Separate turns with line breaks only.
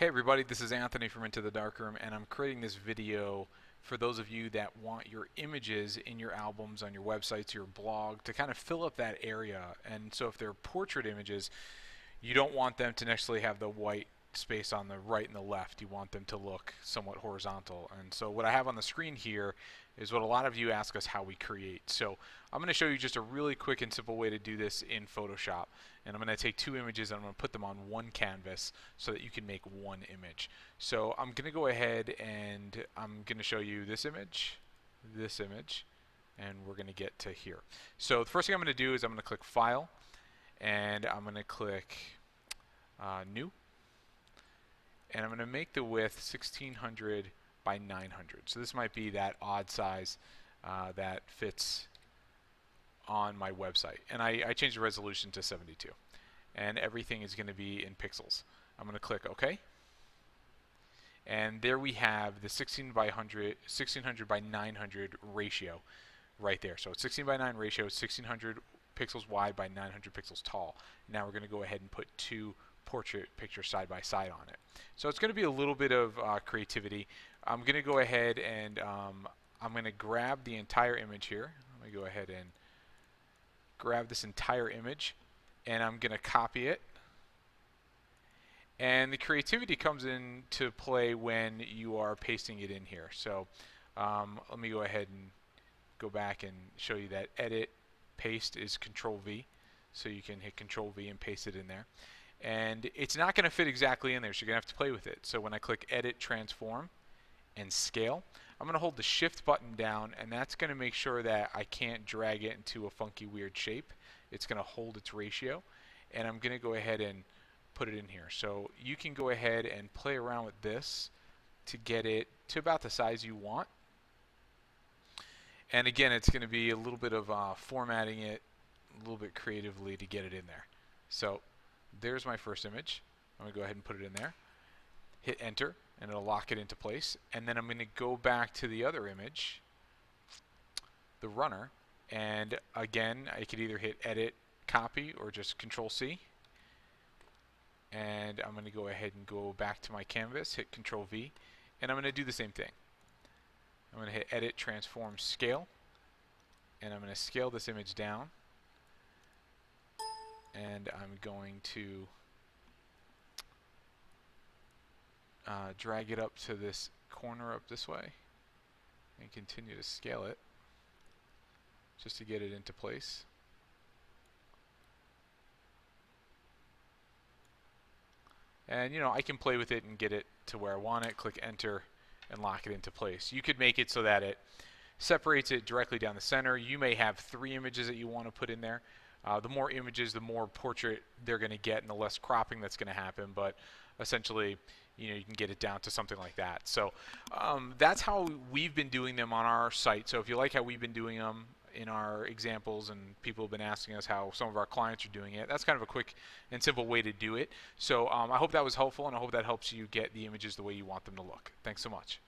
Hey everybody, this is Anthony from Into the Darkroom, and I'm creating this video for those of you that want your images in your albums, on your websites, your blog, to kind of fill up that area. And so if they're portrait images, you don't want them to necessarily have the white space on the right and the left. You want them to look somewhat horizontal. And so what I have on the screen here is what a lot of you ask us how we create. So I'm going to show you just a really quick and simple way to do this in Photoshop. And I'm going to take two images and I'm going to put them on one canvas so that you can make one image. So I'm going to go ahead and I'm going to show you this image, and we're going to get to here. So the first thing I'm going to do is I'm going to click File, and I'm going to click New, and I'm going to make the width 1600 by 900. So this might be that odd size that fits on my website. And I changed the resolution to 72. And everything is going to be in pixels. I'm going to click OK. And there we have the 1600 by 900 ratio right there. So it's 16 by 9 ratio, 1600 pixels wide by 900 pixels tall. Now we're going to go ahead and put two portrait pictures side by side on it. So it's going to be a little bit of creativity. I'm going to go ahead and I'm going to grab the entire image here. Let me go ahead and grab this entire image, and I'm going to copy it. And the creativity comes into play when you are pasting it in here. So let me go ahead and go back and show you that edit paste is Control V. So you can hit Control V and paste it in there. And it's not going to fit exactly in there, so you're going to have to play with it. So when I click Edit, Transform, and Scale, I'm going to hold the Shift button down, and that's going to make sure that I can't drag it into a funky weird shape. It's going to hold its ratio, and I'm going to go ahead and put it in here. So you can go ahead and play around with this to get it to about the size you want. And again, it's going to be a little bit of formatting it a little bit creatively to get it in there. So there's my first image. I'm going to go ahead and put it in there. Hit Enter, and it'll lock it into place. And then I'm going to go back to the other image, the runner, and again, I could either hit Edit, Copy, or just Control C. And I'm going to go ahead and go back to my canvas, hit Control V, and I'm going to do the same thing. I'm going to hit Edit, Transform, Scale, and I'm going to scale this image down. And I'm going to drag it up to this corner up this way and continue to scale it just to get it into place. And I can play with it and get it to where I want it, click Enter, and lock it into place. You could make it so that it separates it directly down the center. You may have 3 images that you want to put in there. The more images, the more portrait they're going to get, and the less cropping that's going to happen. But essentially, you can get it down to something like that. So that's how we've been doing them on our site. So if you like how we've been doing them in our examples, and people have been asking us how some of our clients are doing it, that's kind of a quick and simple way to do it. So I hope that was helpful, and I hope that helps you get the images the way you want them to look. Thanks so much.